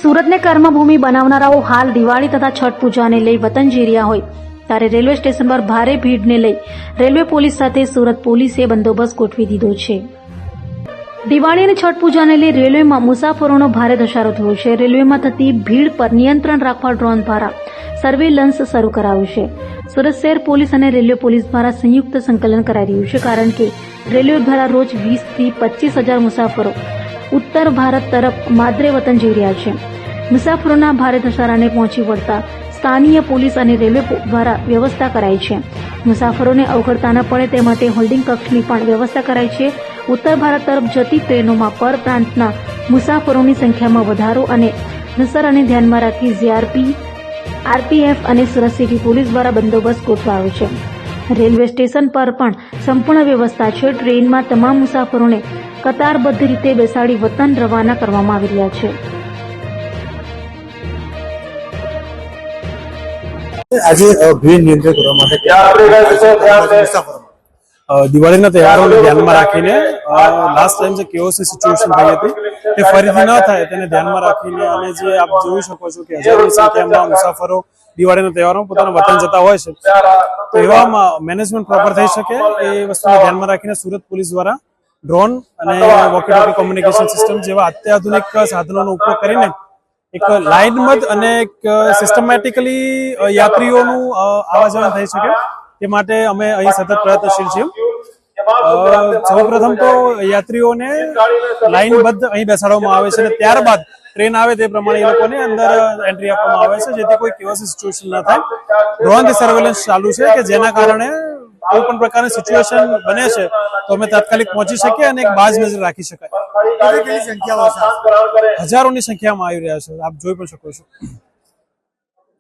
સુરતને કર્મભૂમિ બનાવનારાઓ હાલ દિવાળી તથા છઠ પૂજાને લઈ વતન જઈ રહ્યા હોય ત્યારે રેલવે સ્ટેશન પર ભારે ભીડને લઈ રેલવે પોલીસ સાથે સુરત પોલીસે બંદોબસ્ત ગોઠવી દીધો છે। દિવાળી અને છઠ પૂજાને લઈ રેલવેમાં મુસાફરોનો ભારે ધસારો થયો છે। રેલવેમાં થતી ભીડ પર નિયંત્રણ રાખવા ડ્રોન દ્વારા સર્વેલન્સ શરૂ કરાયું છે। સુરત શહેર પોલીસ અને રેલવે પોલીસ દ્વારા સંયુક્ત સંકલન કરાઈ રહ્યું છે, કારણ કે રેલવે દ્વારા રોજ 20 થી 25,000 મુસાફરો ઉત્તર ભારત તરફ માદરે વતન જઈ રહ્યા છે। મુસાફરોના ભારે ધસારાને પહોંચી વળતા સ્થાનીય પોલીસ અને રેલવે દ્વારા વ્યવસ્થા કરાઈ છે। મુસાફરોને અવગડતા ન પડે તે માટે હોલ્ડિંગ કક્ષની પણ વ્યવસ્થા કરાઈ છે। ઉત્તર ભારત તરફ જતી ટ્રેનોમાં પર પ્રાંતના મુસાફરોની સંખ્યામાં વધારો અને ધસારાને ધ્યાનમાં રાખી જીઆરપી, આરપીએફ અને સુરત સિટી પોલીસ દ્વારા બંદોબસ્ત ગોઠવાયો છે। રેલવે સ્ટેશન પર પણ સંપૂર્ણ વ્યવસ્થા છે। ટ્રેનમાં તમામ મુસાફરોને કતારબદ્ધ રીતે બેસાડી વતન રવાના કરવામાં આવી રહ્યા છે। આજે ભીડ નિયંત્રિત કરવા માટે દિવાળીના તહેવારોને ધ્યાનમાં રાખીને લાસ્ટ ટાઈમ જે કેઓસની સિચ્યુએશન થઈ હતી તે ફરીથી ન થાય તેને ધ્યાનમાં રાખીને અને જે આપ જોઈ શકો છો કે હજારોની સંખ્યામાં મુસાફરો દિવાળીના તહેવારોમાં પોતાના વતન જતા હોય છે, તો એવામાં મેનેજમેન્ટ પ્રોપર થઈ શકે એ વસ્તુને ધ્યાનમાં રાખીને સુરત પોલીસ દ્વારા ડ્રોન અને વોકી ટોકી કોમ્યુનિકેશન સિસ્ટમ જેવા અત્યાધુનિક સાધનોનો ઉપયોગ કરીને એક લાઇનબદ્ધ અને એક સિસ્ટમેટિકલી યાત્રીઓનું આવવા જવાનું થઈ શકે તે માટે અમે અહીં સતત પ્રયત્નશીલ છીએ। સૌપ્રથમ તો યાત્રીઓને લાઇનબદ્ધ અહીં બેસાડવામાં આવે છે અને ત્યારબાદ ટ્રેન આવે તે પ્રમાણે એ લોકોને અંદર એન્ટ્રી આપવામાં આવે છે, જેથી કોઈ કેઓસી સિચ્યુએશન ન થાય। ડ્રોનથી સર્વેલન્સ ચાલુ છે કે જેના કારણે કોઈ પણ પ્રકારની સિચ્યુએશન બને છે તો અમે તાત્કાલિક પહોંચી શકીએ અને એક બાજ નજર રાખી શકાય। હજારોની સંખ્યામાં આવી રહ્યા છે, આપ જોઈ પણ શકો છો।